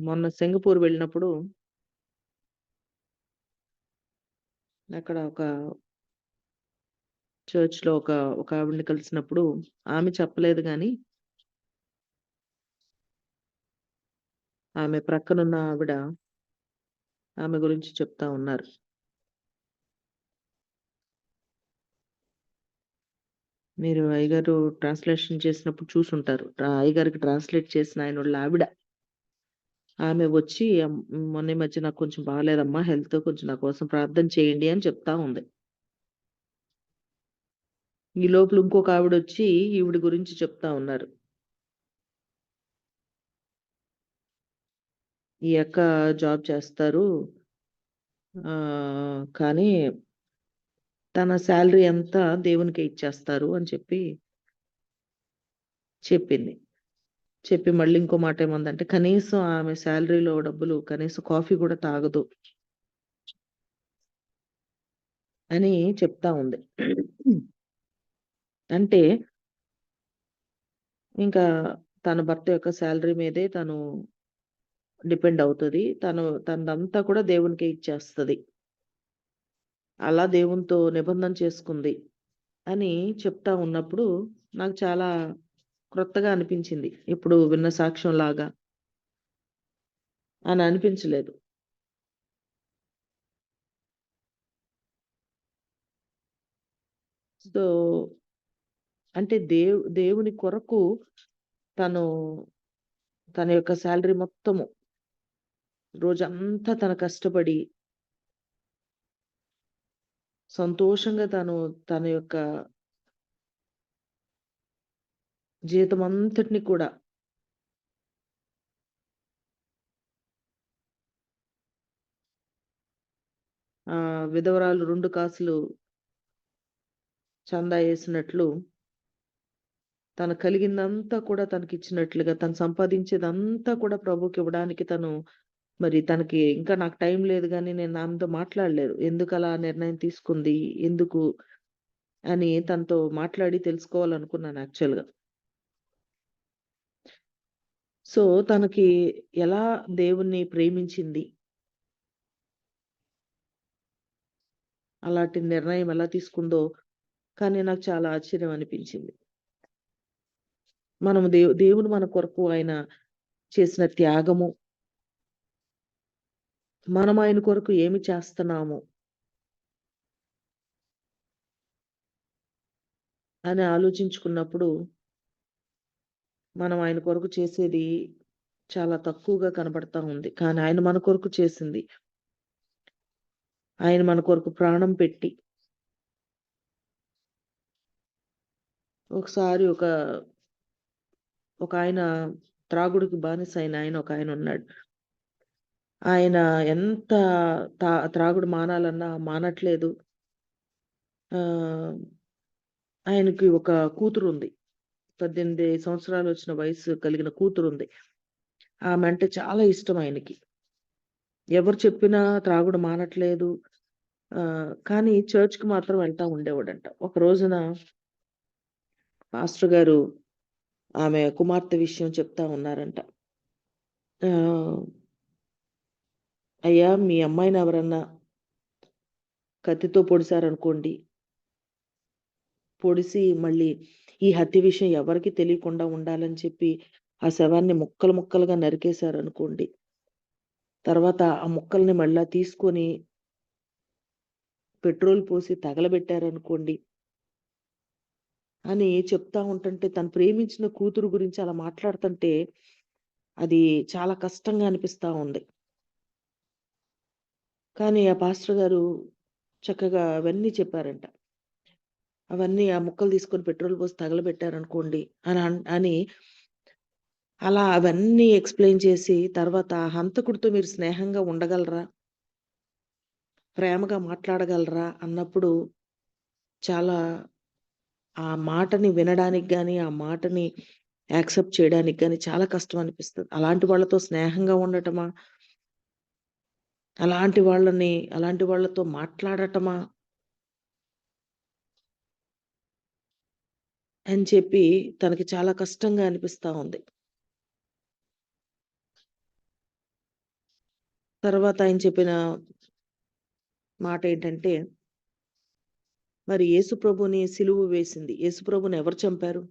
మొన్న సింగపూర్ వెళ్ళినప్పుడు అక్కడ ఒక చర్చ్‌లో ఒక ఆవిడని కలిసినప్పుడు ఆమె చెప్పలేదు గానీ, ఆమె ప్రక్కనున్న ఆవిడ ఆమె గురించి చెప్తా ఉన్నారు. మీరు అయ్యగారు ట్రాన్స్‌లేషన్ చేసినప్పుడు చూసుంటారు. అయ్యగారికి ట్రాన్స్‌లేట్ చేసిన ఆయనోళ్ళ ఆవిడ. ఆమె వచ్చి మొన్న ఈ మధ్య నాకు కొంచెం బాలేదమ్మా హెల్త్ కొంచెం నా కోసం ప్రార్థన చేయండి అని చెప్తా ఉంది. ఈ లోపల ఇంకొక ఆవిడొచ్చి ఈవిడ గురించి చెప్తా ఉన్నారు. ఈ అక్క జాబ్ చేస్తారు. కానీ తన సాలరీ అంతా దేవునికే ఇచ్చేస్తారు అని చెప్పింది. చెప్పి మళ్ళీ ఇంకో మాటేమందంటే, కనీసం ఆమె సాలరీలో డబ్బులు కనీసం కాఫీ గూడా తాగదు అని చెప్తా ఉంది. అంటే ఇంకా తన భర్త యొక్క సాలరీ మీదే తను డిపెండ్ అవుతది. తనదంతా కూడా దేవునికే ఇచ్చేస్తది. అలా దేవునితో నిబంధన చేసుకుంది అని చెప్తా ఉన్నప్పుడు నాకు చాలా క్రొత్తగా అనిపించింది. ఎప్పుడు విన్న సాక్ష్యంలాగా అని అనిపించలేదు. సో, అంటే దేవుని కొరకు తను తన యొక్క సాలరీ మొత్తము రోజంతా తను కష్టపడి సంతోషంగా తన యొక్క జీవితమంతటిని కూడా విధవరాలు 2 కాసులు చందా యేసినట్లు తను కలిగిందంతా కూడా తనకిచ్చినట్లుగా, తను సంపాదించేదంతా కూడా ప్రభువుకివ్వడానికి మరి తనకి ఇంకా నాకు టైం లేదు గానీ, నేను ఆమెతో మాట్లాడలేదు. ఎందుకలా నిర్ణయం తీసుకుంది? ఎందుకు? అని తనతో మాట్లాడి తెలుసుకోవాలనుకున్నాను యాక్చువల్‌గా. సో, తనకి ఎలా దేవుణ్ణి ప్రేమించింది? అలాంటి నిర్ణయం ఎలా తీసుకుందో కానీ నాకు చాలా ఆశ్చర్యం అనిపించింది. మనం దేవుడు మన కొరకు ఆయన చేసిన త్యాగము, మనం ఆయన కొరకు ఏమి చేస్తున్నాము అని ఆలోచించుకున్నప్పుడు, మనం ఆయన కొరకు చేసేది చాలా తక్కువగా కనబడతా ఉంది. కానీ ఆయన మన కొరకు చేసింది, ఆయన మన కొరకు ప్రాణం పెట్టి, ఒకసారి ఒకాయన త్రాగుడుకి బానిసైన ఒకాయనున్నాడు. ఆయన ఎంత త్రాగుడు మానాలన్నా మానట్లేదు. ఆహ్, ఆయనకి ఒక కూతురుంది. 18 సంవత్సరాలొచ్చిన వయస్సు కలిగిన కూతురుంది. ఆమె అంటే చాలా ఇష్టం ఆయనకి. ఎవరు చెప్పినా త్రాగుడు మానట్లేదు. కానీ చర్చ్‌కి మాత్రం వెళ్తా ఉండేవాడంట. ఒక రోజున పాస్టర్ గారు ఆమె కుమార్తె విషయం చెప్తా ఉన్నారంట. ఆహ్, "అయ్యా! మీ అమ్మాయినెవరన్నా కత్తితో పొడిసారనుకోండి, పొడిసి మళ్ళీ ఈ హత్య విషయం ఎవరికీ తెలియకుండా ఉండాలని చెప్పి, ఆ శవాన్ని ముక్కలు ముక్కలుగా నరికేశారనుకోండి. తర్వాత ఆ ముక్కల్ని మళ్ళా తీసుకొని పెట్రోల్ పోసి తగలబెట్టారనుకోండి" అని చెప్తా ఉంటంటే, తను ప్రేమించిన కూతురు గురించి అలా మాట్లాడుతంటే, అది చాలా కష్టంగా అనిపిస్తా ఉంది. కానీ ఆ పాస్టర్ గారు చక్కగా అవన్నీ చెప్పారంట. అవన్నీ ఆ ముక్కలు తీసుకొని పెట్రోల్ పోసి తగలబెట్టారనుకోండి అని అలా అవన్నీ ఎక్స్‌ప్లెయిన్ చేసి, తర్వాత ఆ హంతకుడితో మీరు స్నేహంగా ఉండగలరా? ప్రేమగా మాట్లాడగలరా? అన్నప్పుడు చాలా ఆ మాటని వినడానికి గాని, ఆ మాటని యాక్సెప్ట్ చేయడానికి గాని చాలా కష్టం అనిపిస్తది. అలాంటి వాళ్ళతో స్నేహంగా ఉండటమా? అలాంటి వాళ్ళతో మాట్లాడటమా? అని చెప్పి తనకి చాలా కష్టంగా అనిపిస్తా ఉంది. తర్వాత ఆయన చెప్పిన మాట ఏంటంటే, మరి యేసుప్రభుని సిలువ వేసింది. యేసుప్రభుని ఎవరు చంపారు?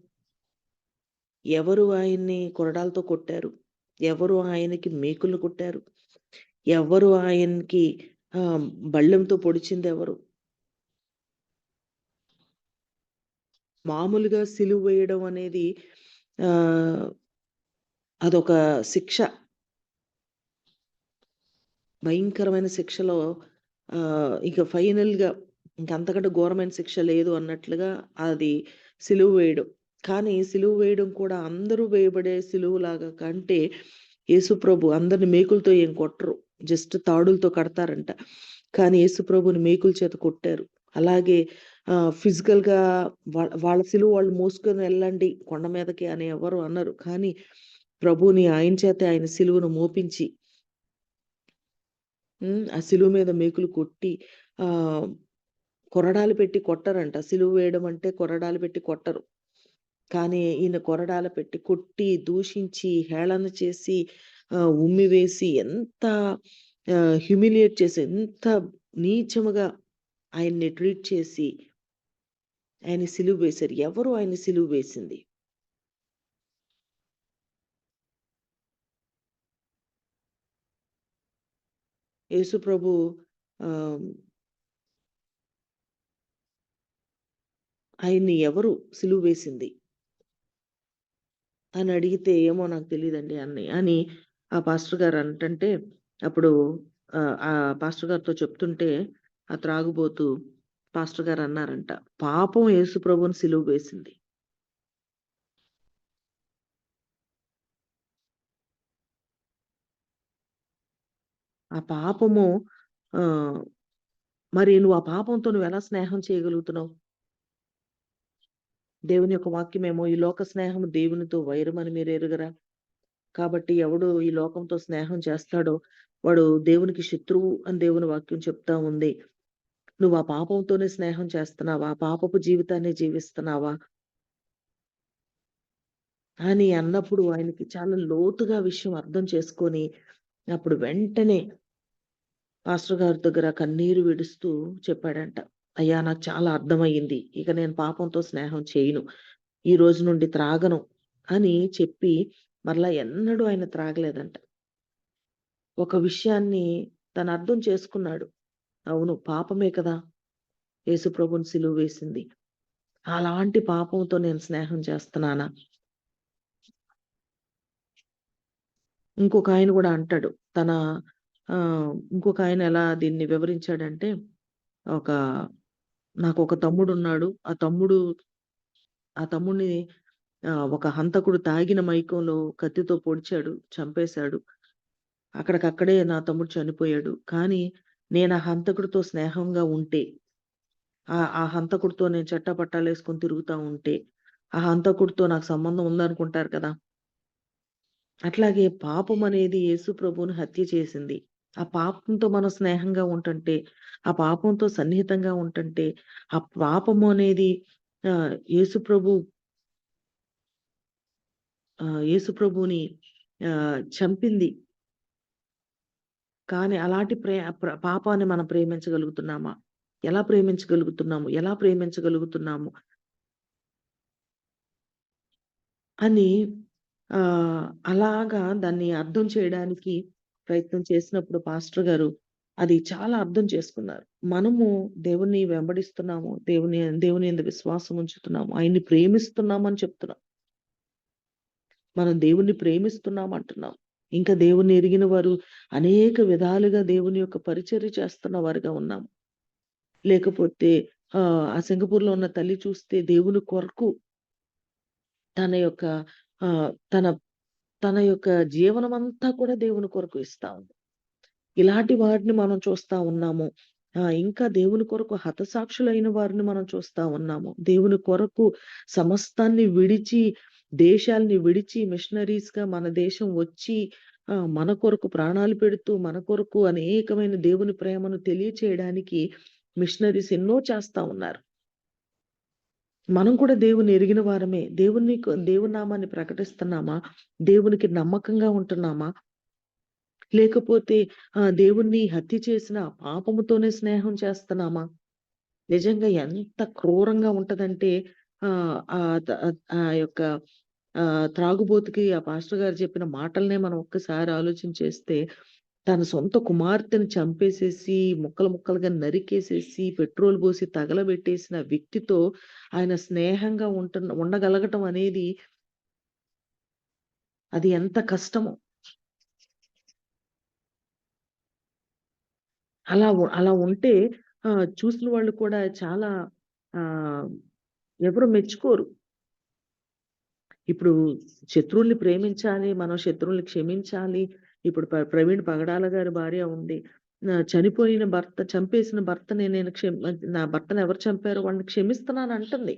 ఎవరు ఆయన్ని కొరడాలతో కొట్టారు? ఎవరు ఆయనకి మేకులు కొట్టారు? ఎవరు ఆయనకి బళ్ళెంతో పొడిచిందెవరు? మామూలుగా సిలువ వేయడం అనేది ఆహ్, అదొక శిక్ష. భయంకరమైన శిక్షలో ఇక ఫైనల్‌గా ఇంకంతకంటే ఘోరమైన శిక్ష లేదు అన్నట్లుగా అది సిలువ వేయడం. కానీ సిలువ వేయడం కూడా అందరూ వేయబడే సిలువలాగా కంటే యేసుప్రభు అందరిని మేకులతో ఏం కొట్టరు. జస్ట్ తాడులతో కడతారంట. కానీ యేసుప్రభుని మేకుల చేత కొట్టారు. అలాగే ఫిజికల్‌గా వాళ్ళ సిలువ వాళ్ళు మోసుకొని వెళ్ళండి కొండ మీదకి అని ఎవరు అనరు. కానీ ప్రభువుని ఆయన చేతే ఆయన సిలువను మోపించి ఆ సిలువ మీద మేకులు కొట్టి ఆహ్, కొరడాలు పెట్టి కొట్టరంట. సిలువ వేయడం అంటే కొరడాలు పెట్టి కొట్టరు. కానీ ఈయన కొరడాలు పెట్టి కొట్టి, దూషించి, హేళన చేసి, ఉమ్మివేసి ఎంత హ్యూమిలియేట్ చేసి, ఎంత నీచముగా ఆయన్ని ట్రీట్ చేసి, ఆయన్ని సిలువ వేశారు. ఎవరు ఆయన్ని సిలువ వేసింది? యేసు ప్రభు ఆహ్, ఆయన్ని ఎవరు సిలువ వేసింది? అని అడిగితే, "ఏమో నాకు తెలీదండి" అని ఆ పాస్టర్ గారు అంటంటే, అప్పుడు ఆ పాస్టర్ గారితో చెప్తుంటే, ఆ త్రాగుబోతు పాస్టర్ గారు అన్నారంట, "పాపం యేసు ప్రభువుని సిలువ వేసింది." ఆ పాపము ఆహ్, మరి నువ్వు ఆ పాపంతో నువ్వెలా స్నేహం చేయగలుగుతున్నావు? దేవుని యొక్క వాక్యమేమో, "ఈ లోక స్నేహము దేవునితో వైరమని మీరెరుగరా? కాబట్టి ఎవడు ఈ లోకంతో స్నేహం చేస్తాడో, వాడు దేవునికి శత్రువు" అని దేవుని వాక్యం చెప్తా ఉంది. నువ్వు ఆ పాపంతోనే స్నేహం చేస్తున్నావా? ఆ పాపపు జీవితాన్నే జీవిస్తున్నావా? అని అన్నప్పుడు ఆయనకి చాలా లోతుగా విషయం అర్థం చేసుకొని, అప్పుడు వెంటనే పాస్టర్ గారి దగ్గర కన్నీరు విడుస్తూ చెప్పాడంట. "అయ్యా! నాకు చాలా అర్థమయ్యింది. ఇక నేను పాపంతో స్నేహం చేయను. ఈ రోజు నుండి త్రాగను" అని చెప్పి మరలా ఎన్నడూ ఆయన త్రాగలేదంట. ఒక విషయాన్ని తను అర్థం చేసుకున్నాడు. అవును, పాపమే కదా! యేసు ప్రభువుని సిలువ వేసింది. అలాంటి పాపంతో నేను స్నేహం చేస్తున్నానా? ఇంకొక ఆయన గూడా అంటాడు. తన ఇంకొక ఆయన ఎలా దీన్ని వివరించాడంటే, ఒక నాకొక తమ్ముడున్నాడు. ఆ తమ్ముడిని ఒక హంతకుడు తాగిన మైకంలో కత్తితో పొడిచాడు, చంపేశాడు. అక్కడికక్కడే నా తమ్ముడు చనిపోయాడు. కానీ నేను ఆ హంతకుడితో స్నేహంగా ఉంటే, ఆ హంతకుడితో నేను చెట్టాపట్టాలేసుకొని తిరుగుతా ఉంటే, ఆ హంతకుడితో నాకు సంబంధం ఉందనుకుంటారు కదా! అట్లాగే పాపమనేది యేసు ప్రభువుని హత్య చేసింది. ఆ పాపంతో మనం స్నేహంగా ఉంటంటే, ఆ పాపంతో సన్నిహితంగా ఉంటంటే, ఆ పాపము అనేది యేసు ప్రభు యేసు ప్రభువుని చంపింది. కానీ అలాంటి పాపాన్ని మనం ప్రేమించగలుగుతున్నామా? ఎలా ప్రేమించగలుగుతున్నాము? ఎలా ప్రేమించగలుగుతున్నాము? అని అలాగా దాన్ని అర్థం చేయడానికి ప్రయత్నం చేసినప్పుడు పాస్టర్ గారు అది చాలా అర్థం చేసుకున్నారు. మనము దేవుడిని వెంబడిస్తున్నాము. దేవుని యందు విశ్వాసం ఉంచుతున్నాము. ఆయన్ని ప్రేమిస్తున్నాము అని చెప్తున్నాం. మనం దేవుణ్ణి ప్రేమిస్తున్నాం అంటున్నాం. ఇంకా దేవుణ్ణి ఎరిగిన వారు అనేక విధాలుగా దేవుని యొక్క పరిచర్య చేస్తున్న వారుగా ఉన్నాం. లేకపోతే ఆ సింగపూర్‌లో ఉన్న తల్లి చూస్తే దేవుని కొరకు తన యొక్క తన తన యొక్క జీవనమంతా కూడా దేవుని కొరకు ఇస్తా ఉంది. ఇలాంటి వారిని మనం చూస్తా ఉన్నాము. ఇంకా దేవుని కొరకు హతసాక్షులైన వారిని మనం చూస్తా ఉన్నాము. దేవుని కొరకు సమస్తాన్ని విడిచి, దేశాల్ని విడిచి మిషనరీస్‌గా మన దేశం వచ్చి మన కొరకు ప్రాణాలు పెడుతూ, మన కొరకు అనేకమైన దేవుని ప్రేమను తెలియచేయడానికి మిషనరీస్ ఎన్నో చేస్తా ఉన్నారు. మనం కూడా దేవుని ఎరిగిన వారమే. దేవుని నామాన్ని ప్రకటిస్తున్నామా? దేవునికి నమ్మకంగా ఉంటున్నామా? లేకపోతే దేవుణ్ణి హత్య చేసిన ఆ పాపముతోనే స్నేహం చేస్తున్నామా? నిజంగా ఎంత క్రూరంగా ఉంటదంటే ఆ యొక్క త్రాగుబోతుకి ఆ పాస్టర్ గారు చెప్పిన మాటలనే మనం ఒక్కసారి ఆలోచన చేస్తే, తన సొంత కుమార్తెను చంపేసేసి, ముక్కలు ముక్కలుగా నరికేసేసి, పెట్రోల్ పోసి తగలబెట్టేసిన వ్యక్తితో ఆయన స్నేహంగా ఉండగలగటం అనేది అది ఎంత కష్టమో. అలా ఉంటే చూసిన వాళ్ళు కూడా చాలా ఆహ్, ఎవరు మెచ్చుకోరు. ఇప్పుడు శత్రువుల్ని ప్రేమించాలి, మనం శత్రువుల్ని క్షమించాలి. ఇప్పుడు ప్రవీణ్ పగడాల గారి భార్య ఉంది. చంపేసిన భర్తని నేను నా భర్తను ఎవరు చంపారో వాడిని క్షమిస్తున్నానంటుంది.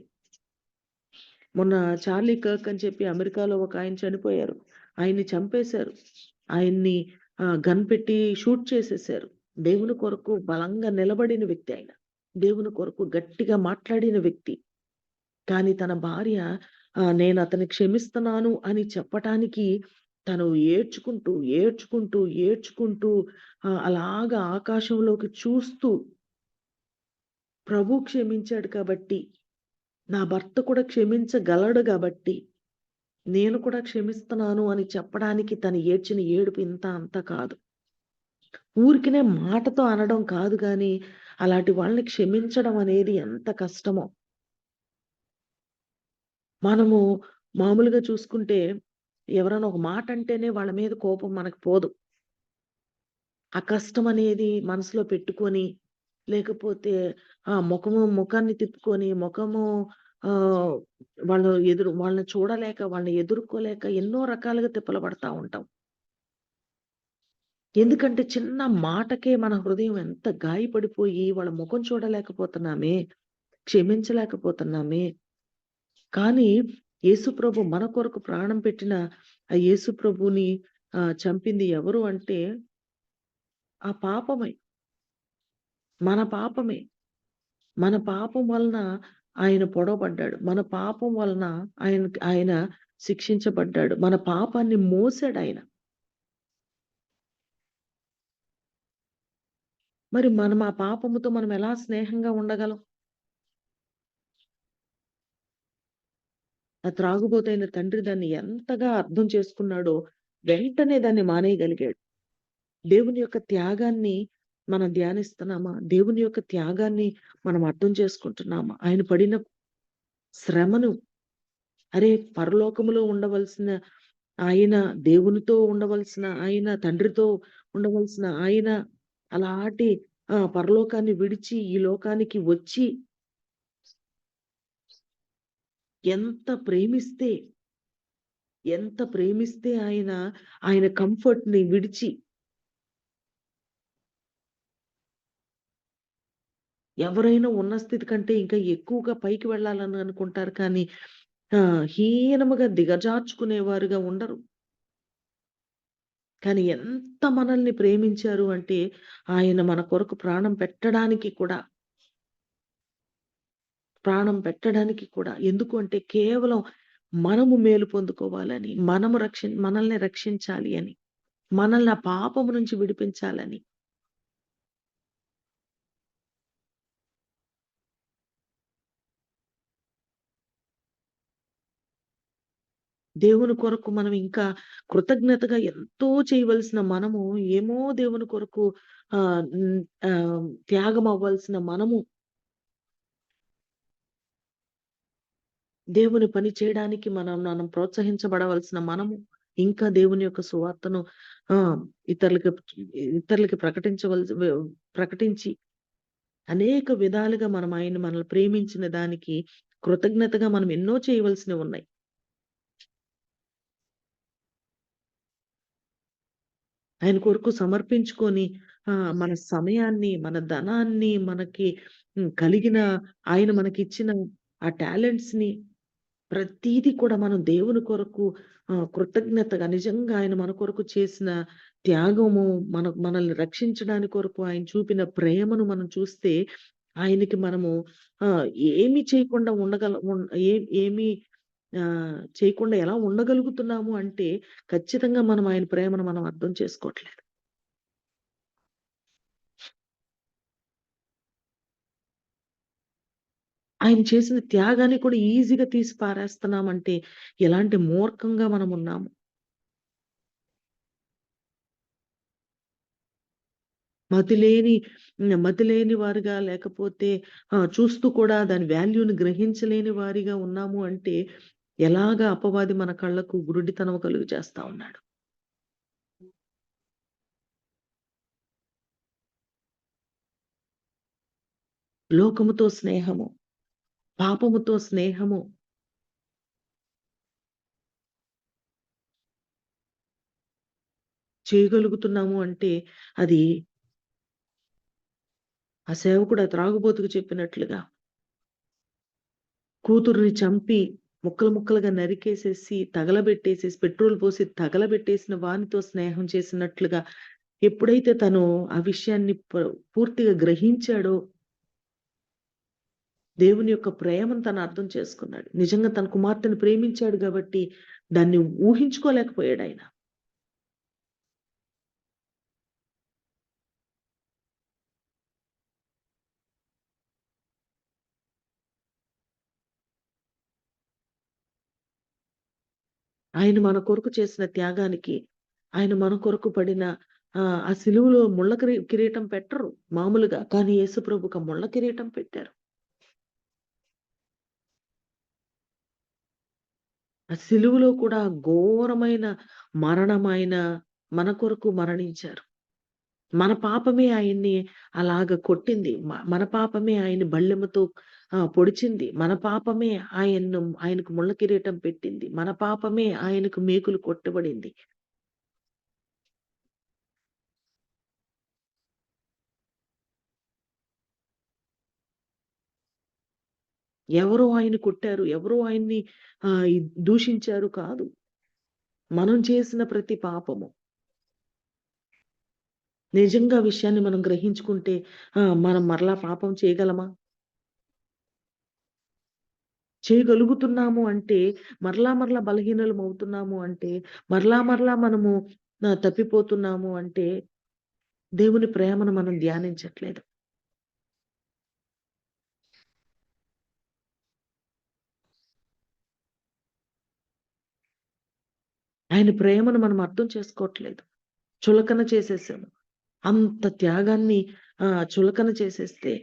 మొన్న 'చార్లీ కర్క్' అని చెప్పి అమెరికాలో ఒకాయన చనిపోయారు. ఆయన్ని చంపేశారు. ఆయన్ని గన్ పెట్టి షూట్ చేసేశారు. దేవుని కొరకు బలంగా నిలబడిన వ్యక్తి ఆయన. దేవుని కొరకు గట్టిగా మాట్లాడిన వ్యక్తి. కానీ తన భార్య నేనతన్ని క్షమిస్తున్నాను అని చెప్పటానికి తను ఏడ్చుకుంటూ, ఏడ్చుకుంటూ, ఏడ్చుకుంటూ అలాగా ఆకాశంలోకి చూస్తూ ప్రభు క్షమించాడు కాబట్టి, నా భర్త కూడా క్షమించగలడు గాబట్టి, నేను కూడా క్షమిస్తున్నాను అని చెప్పడానికి తను ఏడ్చిన ఏడుపు ఇంత అంత కాదు. ఊరికనే మాటతో అనడం కాదు గానీ, అలాంటి వాళ్ళని క్షమించడం అనేది ఎంత కష్టమో. మనము మామూలుగా చూసుకుంటే, ఎవరైనా ఒక మాట అంటేనే వాళ్ళ మీద కోపం మనకు పోదు. ఆ కష్టం అనేది మనసులో పెట్టుకొని, లేకపోతే ముఖాన్ని తిప్పుకొని, ఆహ్, వాళ్ళని చూడలేక, వాళ్ళని ఎదుర్కోలేక ఎన్నో రకాలుగా తిప్పలు పడతా ఉంటాం. ఎందుకంటే చిన్న మాటకే మన హృదయం ఎంత గాయపడిపోయి, వాళ్ళ ముఖం చూడలేకపోతున్నామే, క్షమించలేకపోతున్నామే. కానీ యేసుప్రభు మన కొరకు ప్రాణం పెట్టిన ఆ యేసుప్రభుని చంపింది ఎవరు అంటే ఆ పాపమే. మన పాపమే. మన పాపం వలన ఆయన పొడవబడ్డాడు. మన పాపం వలన ఆయన శిక్షించబడ్డాడు. మన పాపాన్ని మోసాడాయన. మరి మనం ఆ పాపముతో మనం ఎలా స్నేహంగా ఉండగలం? ఆ త్రాగుబోతైన తండ్రి దాన్ని ఎంతగా అర్థం చేసుకున్నాడో వెంటనే దాన్ని మానేయగలిగాడు. దేవుని యొక్క త్యాగాన్ని మనం ధ్యానిస్తున్నామా? దేవుని యొక్క త్యాగాన్ని మనం అర్థం చేసుకుంటున్నామా? ఆయన పడిన శ్రమను అరే! పరలోకములో ఉండవలసిన ఆయన, దేవునితో ఉండవలసిన ఆయన, తండ్రితో ఉండవలసిన ఆయన, అలాంటి పరలోకాన్ని విడిచి ఈ లోకానికి వచ్చి ఎంత ప్రేమిస్తే, ఎంత ప్రేమిస్తే ఆయన కంఫర్ట్‌ని విడిచి ఎవరైనా ఉన్న స్థితి కంటే ఇంకా ఎక్కువగా పైకి వెళ్ళాలని అనుకుంటారు కానీ, హీనముగా దిగజార్చుకునేవారుగా ఉండరు. కానీ ఎంత మనల్ని ప్రేమించారు అంటే, ఆయన మన కొరకు ప్రాణం పెట్టడానికి కూడా. ఎందుకు అంటే కేవలం మనము మేలు పొందుకోవాలని, మనల్ని రక్షించాలి అని, మనల్ని ఆ పాపము నుంచి విడిపించాలని. దేవుని కొరకు మనం ఇంకా కృతజ్ఞతగా ఎంతో చేయవలసిన మనము, ఏమో దేవుని కొరకు ఆహ్, హ్మ్, త్యాగం అవ్వాల్సిన మనము, దేవుని పని చేయడానికి మనం ప్రోత్సహించబడవలసిన మనము, ఇంకా దేవుని యొక్క సువార్తను ఆహ్, ఇతరులకి ఇతరులకి ప్రకటించి అనేక విధాలుగా మనం మనల్ని ప్రేమించిన దానికి కృతజ్ఞతగా మనం ఎన్నో చేయవలసినవున్నాయి. ఆయన కొరకు సమర్పించుకొని మన సమయాన్ని, మన ధనాన్ని, మనకి కలిగిన ఆయన మనకిచ్చిన ఆ టాలెంట్స్‌ని ప్రతీది కూడా మనం దేవుని కొరకు కృతజ్ఞతగా నిజంగా ఆయన మన కొరకు చేసిన త్యాగము, మనల్ని రక్షించడానికి కొరకు ఆయన చూపిన ప్రేమను మనం చూస్తే, ఆయనకి మనము ఆహ్, ఏమి చేయకుండా ఉండగల ఉన్ ఏ ఏమి చేయకుండా ఎలా ఉండగలుగుతున్నాము అంటే, ఖచ్చితంగా మనం ఆయన ప్రేమను మనం అర్థం చేసుకోవట్లేదు. ఆయన చేసిన త్యాగాన్ని కూడా ఈజీగా తీసి పారేస్తున్నామంటే ఎలాంటి మూర్ఖంగా మనమున్నాము. మతిలేని మతిలేని వారుగా లేకపోతే చూస్తూ కూడా దాని వాల్యూని గ్రహించలేని వారిగా ఉన్నాము అంటే ఎలాగా అపవాది మన కళ్ళకు గురుడితనం కలుగ చేస్తా ఉన్నాడు. లోకముతో స్నేహము, పాపముతో స్నేహము చేయగలుగుతున్నాము అంటే అది ఆ సేవకుడు ఆ త్రాగుబోతుకు చెప్పినట్లుగా కూతుర్ని చంపి ముక్కలు ముక్కలుగా నరికేసేసి, తగలబెట్టేసేసి, పెట్రోల్ పోసి తగలబెట్టేసిన వానితో స్నేహం చేసినట్లుగా ఎప్పుడైతే తను ఆ విషయాన్ని పూర్తిగా గ్రహించాడో, దేవుని యొక్క ప్రేమను తను అర్థం చేసుకున్నాడు. నిజంగా తన కుమార్తెను ప్రేమించాడు గాబట్టి దాన్ని ఊహించుకోలేకపోయాడాయన. ఆయన మన కొరకు చేసిన త్యాగానికి, ఆయన మన కొరకు పడిన ఆ సిలువలో ముళ్ళ కిరీటం పెట్టరు మామూలుగా. కానీ యేసుప్రభుకు ఆ ముళ్ళ కిరీటం పెట్టారు. ఆ సిలువలో కూడా ఘోరమైన మరణమైన మన కొరకు మరణించారు. మన పాపమే ఆయన్ని అలాగ కొట్టింది. మన పాపమే ఆయన్ని బల్లెముతో పొడిచింది. మన పాపమే ఆయనకు ముళ్ళ కిరీటం పెట్టింది. మన పాపమే ఆయనకు మేకులు కొట్టబడింది. ఎవరో ఆయన కొట్టారు. ఎవరో ఆయన్ని దూషించారు కాదు. మనం చేసిన ప్రతి పాపము. నిజంగా ఆ విషయాన్ని మనం గ్రహించుకుంటే మనం మరలా పాపం చేయగలమా? చేయగలుగుతున్నాము అంటే మరలా మరలా బలహీనులమవుతున్నాము అంటే, మరలా మరలా మనము తప్పిపోతున్నాము అంటే దేవుని ప్రేమను మనం ధ్యానించట్లేదు. ఆయన ప్రేమను మనం అర్థం చేసుకోవట్లేదు. చులకన చేసేసాము. అంత త్యాగాన్ని చులకన చేసేస్తే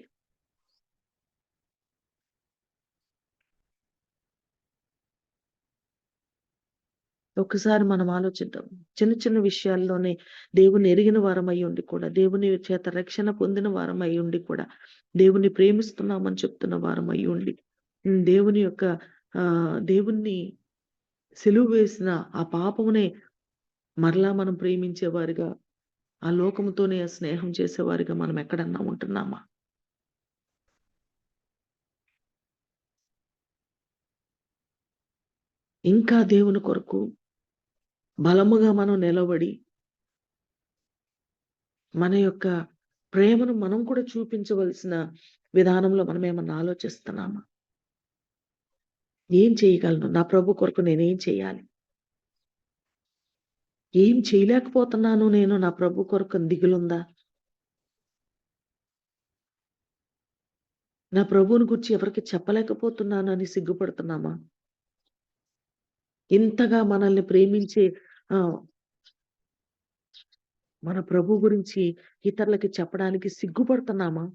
ఒక్కసారి మనం ఆలోచిద్దాం. చిన్న చిన్న విషయాల్లోనే దేవుని ఎరిగిన వారమయ్యుండి కూడా, దేవుని చేత రక్షణ పొందిన వారమయ్యుండి కూడా, దేవున్ని ప్రేమిస్తున్నామని చెప్తున్న వారమయ్యుండి, దేవుని యొక్క దేవుణ్ణి సిలువ వేసిన ఆ పాపమునే మరలా మనం ప్రేమించేవారిగా, ఆ లోకముతోనే స్నేహం చేసేవారిగా మనం ఎక్కడన్నా ఉంటున్నామా? ఇంకా దేవుని కొరకు బలముగా మనం నిలబడి, మన యొక్క ప్రేమను మనం కూడా చూపించవలసిన విధానంలో మనమేమన్నా ఆలోచిస్తున్నామా? ఏం చేయగలను? నా ప్రభు కొరకు నేనేం చేయాలి? ఏం చేయలేకపోతున్నాను నేను నా ప్రభు కొరకు అని దిగులుందా? నా ప్రభువుని గూర్చి ఎవరికీ చెప్పలేకపోతున్నాను అని సిగ్గుపడుతున్నామా? ఇంతగా మనల్ని ప్రేమించే ఆహ్, మన ప్రభు గురించి ఇతరులకి చెప్పడానికి సిగ్గుపడుతున్నామా?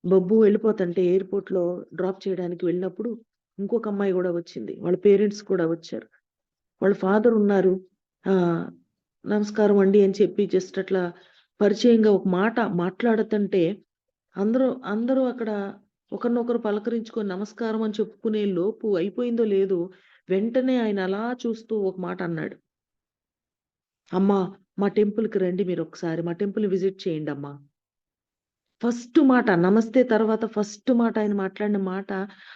బబ్బు వెళ్ళిపోతంటే ఎయిర్‌పోర్ట్‌లో డ్రాప్ చేయడానికి వెళ్ళినప్పుడు ఇంకొక అమ్మాయి గూడా వచ్చింది. వాళ్ళ పేరెంట్స్ కూడా వచ్చారు. వాళ్ళ ఫాదర్ ఉన్నారు. ఆహ్, నమస్కారం అండి అని చెప్పి జస్ట్ అట్లా పరిచయంగా ఒక మాట మాట్లాడుతంటే అందరూ అక్కడ ఒకరినొకరు పలకరించుకొని నమస్కారం అని చెప్పుకునే లోపు అయిపోయిందో లేదో వెంటనే ఆయన అలా చూస్తూ ఒక మాట అన్నాడు. "అమ్మా మా టెంపుల్‌కి రండి మీరొకసారి. మా టెంపుల్‌ని విజిట్ చేయండమ్మా." ఫస్ట్ మాట నమస్తే తర్వాత ఫస్ట్ మాట ఆయన మాట్లాడిన మాట,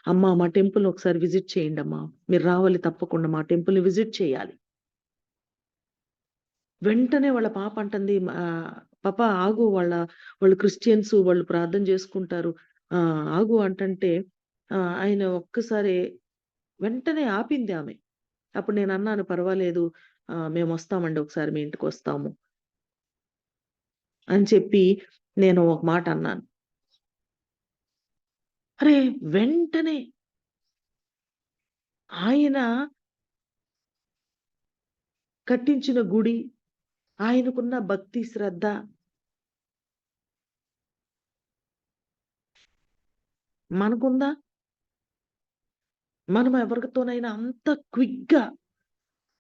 "అమ్మా మా టెంపుల్‌ని ఒకసారి విజిట్ చేయండమ్మా. మీరు రావాలి తప్పకుండా మా టెంపుల్‌ని విజిట్ చేయాలి." వెంటనే వాళ్ళ పాప అంటుంది "పాప ఆగు వాళ్ళు క్రిస్టియన్స్ వాళ్ళు ప్రార్థన చేసుకుంటారు. ఆగు" అంటంటే ఆయన ఒక్కసారి వెంటనే ఆపింది ఆమె. అప్పుడు నేనన్నాను, "పర్వాలేదు మేమొస్తామండి ఒకసారి మీ ఇంటికొస్తాము." అని చెప్పి నేను ఒక మాట అన్నాను. అరే! వెంటనే ఆయన కట్టించిన గుడి, ఆయనకున్న భక్తి, శ్రద్ధ మనకుందా? మనం ఎవరితోనైనా అంత క్విక్‌గా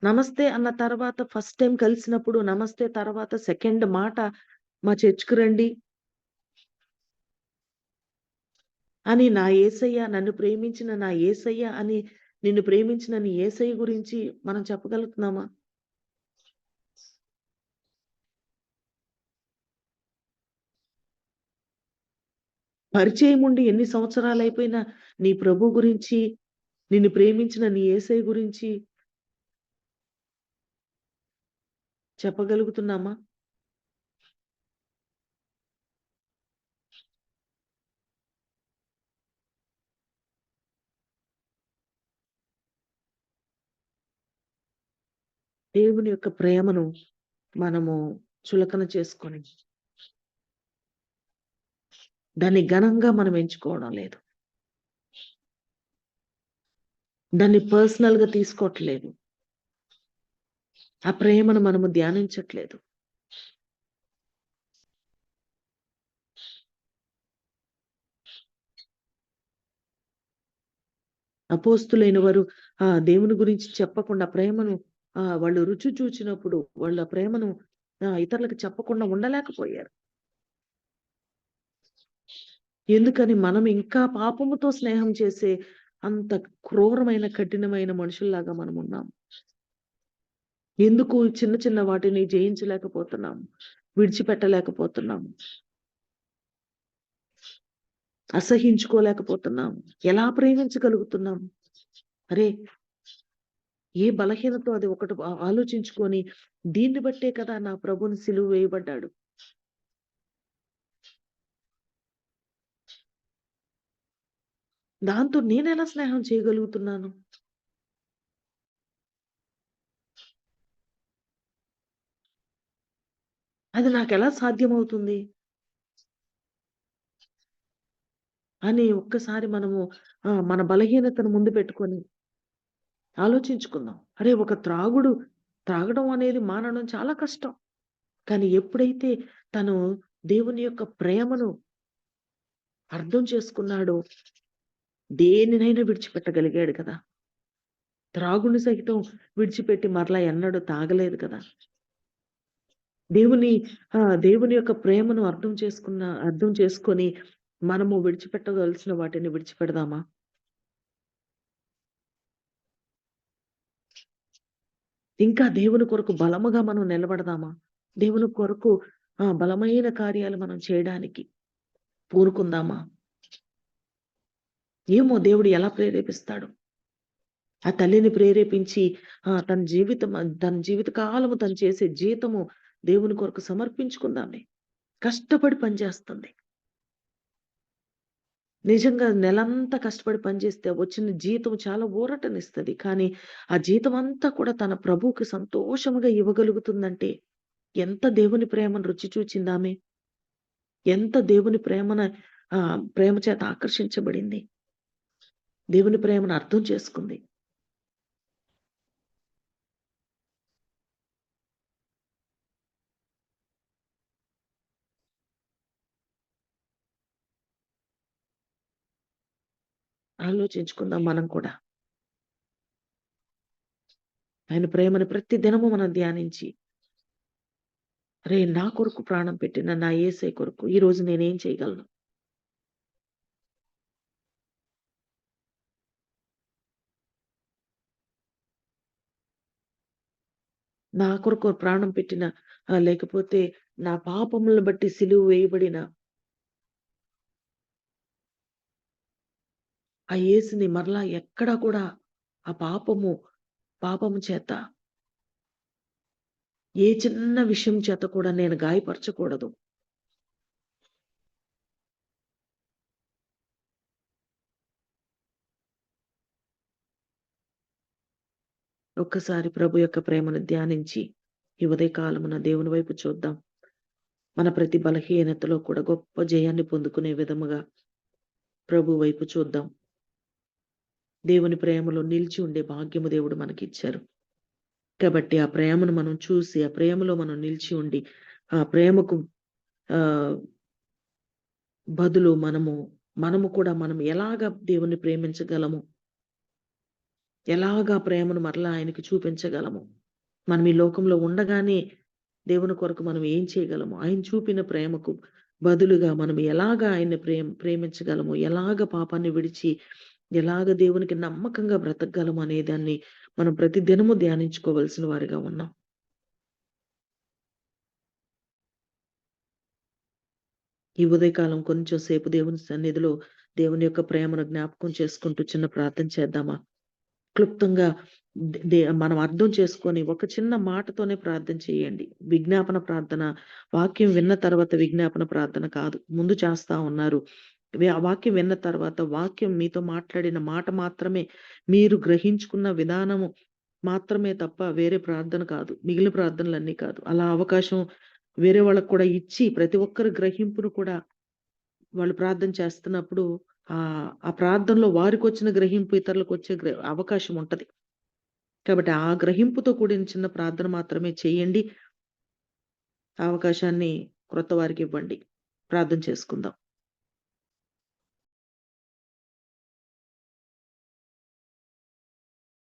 నమస్తే అన్న తర్వాత ఫస్ట్ టైమ్ కలిసినప్పుడు నమస్తే తర్వాత సెకండ్ మాట మా చర్చ్‌కి రండి అని నా యేసయ్య నన్ను ప్రేమించిన నా యేసయ్య అని నిన్ను ప్రేమించిన నీ యేసయ్య గురించి మనం చెప్పగలుగుతున్నామా? పరిచయం ఉండి ఎన్ని సంవత్సరాలయిపోయినా నీ ప్రభు గురించి, నిన్ను ప్రేమించిన నీ యేసయ్య గురించి చెప్పగలుగుతున్నామా? దేవుని యొక్క ప్రేమను మనము చులకన చేసుకొని, దాన్ని ఘనంగా మనం ఎంచుకోవడం లేదు. దాన్ని పర్సనల్‌గా తీసుకోవట్లేదు. ఆ ప్రేమను మనము ధ్యానించట్లేదు. అపోస్తులైన వారు దేవుని గురించి చెప్పకుండా ప్రేమను వాళ్ళు రుచి చూచినప్పుడు వాళ్ళ ప్రేమను ఇతరులకు చెప్పకుండా ఉండలేకపోయారు. ఎందుకని మనం ఇంకా పాపముతో స్నేహం చేసే అంత క్రూరమైన, కఠినమైన మనుషుల్లాగా మనమున్నాం. ఎందుకు చిన్న చిన్న వాటిని జయించలేకపోతున్నాం? విడిచిపెట్టలేకపోతున్నాం. అసహించుకోలేకపోతున్నాం. ఎలా ప్రేమించగలుగుతున్నాం? అరే! ఏ బలహీనతో అది ఒకటి ఆలోచించుకొని దీన్ని బట్టే కదా నా ప్రభుని సిలువ వేయబడ్డాడు. దాంతో నేనెలా స్నేహం చేయగలుగుతున్నాను? అది నాకెలా సాధ్యమవుతుంది? అని ఒక్కసారి మనము మన బలహీనతను ముందు పెట్టుకొని ఆలోచించుకుందాం. అరే! ఒక త్రాగడం అనేది మానడం చాలా కష్టం. కానీ ఎప్పుడైతే తను దేవుని యొక్క ప్రేమను అర్థం చేసుకున్నాడో, దేనినైనా విడిచిపెట్టగలిగాడు కదా! త్రాగుడుని సైతం విడిచిపెట్టి మరలా ఎన్నడూ తాగలేదు కదా! దేవుని దేవుని యొక్క ప్రేమను అర్థం చేసుకొని మనము విడిచిపెట్టవలసిన వాటిని విడిచిపెడదామా? ఇంకా దేవుని కొరకు బలముగా మనం నిలబడదామా? దేవుని కొరకు బలమైన కార్యాలు మనం చేయడానికి పూనుకుందామా? ఏమో దేవుడు ఎలా ప్రేరేపిస్తాడో. ఆ తల్లిని ప్రేరేపించి తన జీవిత కాలము తను చేసే జీతము దేవుని కొరకు సమర్పించుకుందామే. కష్టపడి పనిచేస్తుంది. నిజంగా నెలంతా కష్టపడి పనిచేస్తే వచ్చిన జీతం చాలా ఊరటనిస్తది. కానీ ఆ జీతమంతా కూడా తన ప్రభువుకి సంతోషముగా ఇవ్వగలుగుతుందంటే ఎంత దేవుని ప్రేమను రుచి చూచిందామె. ఎంత దేవుని ప్రేమ చేత ఆకర్షించబడింది. దేవుని ప్రేమను అర్థం చేసుకుంది. ఆలోచించుకుందాం మనం కూడా. ఆయన ప్రేమను ప్రతి దినము మనం ధ్యానించి, అరే! నా కొరకు ప్రాణం పెట్టిన నా యేసయ్య కొరకు ఈరోజు నేనేం చేయగలను? నా కొరకు ప్రాణం పెట్టిన లేకపోతే నా పాపములను బట్టి సిలువ వేయబడిన ఆ యేసుని మరలా ఎక్కడా కూడా ఆ పాపము చేత ఏ చిన్న విషయం చేత కూడా నేను గాయపరచకూడదు. ఒక్కసారి ప్రభు యొక్క ప్రేమను ధ్యానించి, ఈ ఉదయ కాలమున దేవుని వైపు చూద్దాం. మన ప్రతి బలహీనతలో కూడా గొప్ప జయాన్ని పొందుకునే విధముగా ప్రభు వైపు చూద్దాం. దేవుని ప్రేమలో నిలిచి ఉండే భాగ్యము దేవుడు మనకిచ్చారు. కాబట్టి ఆ ప్రేమను మనం చూసి, ఆ ప్రేమలో మనం నిలిచి ఉండి, ఆ ప్రేమకు ఆహ్, బదులు మనము కూడా మనం ఎలాగా దేవుణ్ణి ప్రేమించగలము? ఎలాగా ప్రేమను మరలా ఆయనకి చూపించగలము? మనం ఈ లోకంలో ఉండగానే దేవుని కొరకు మనం ఏం చేయగలము? ఆయన చూపిన ప్రేమకు బదులుగా మనం ఎలాగా ఆయన్ని ప్రేమించగలము? ఎలాగ పాపాన్ని విడిచి, ఎలాగ దేవునికి నమ్మకంగా బ్రతకగలము అనే దాన్ని మనం ప్రతి దినము ధ్యానించుకోవాల్సిన వారిగా ఉన్నాం. ఈ ఉదయకాలం కొంచెం సేపు దేవుని సన్నిధిలో దేవుని యొక్క ప్రేమను జ్ఞాపకం చేసుకుంటూ చిన్న ప్రార్థన చేద్దామా? క్లుప్తంగా మనం అర్థం చేసుకొని ఒక చిన్న మాటతోనే ప్రార్థన చేయండి. విజ్ఞాపన ప్రార్థన, వాక్యం విన్న తర్వాత విజ్ఞాపన ప్రార్థన కాదు. ముందు చేస్తా ఉన్నారు. ఆ వాక్యం విన్న తర్వాత వాక్యం మీతో మాట్లాడిన మాట మాత్రమే మీరు గ్రహించుకున్న విధానము మాత్రమే తప్ప వేరే ప్రార్థన కాదు. మిగిలిన ప్రార్థనలన్నీ కాదు. అలా అవకాశం వేరే వాళ్ళకి కూడా ఇచ్చి ప్రతి ఒక్కరి గ్రహింపును కూడా వాళ్ళు ప్రార్థన చేస్తున్నప్పుడు ఆ ప్రార్థనలో వారికొచ్చిన గ్రహింపు ఇతరులకొచ్చే అవకాశం ఉంటది. కాబట్టి ఆ గ్రహింపుతో కూడిన చిన్న ప్రార్థన మాత్రమే చేయండి. ఆ అవకాశాన్ని క్రొత్త వారికివ్వండి. ప్రార్థన చేసుకుందాం.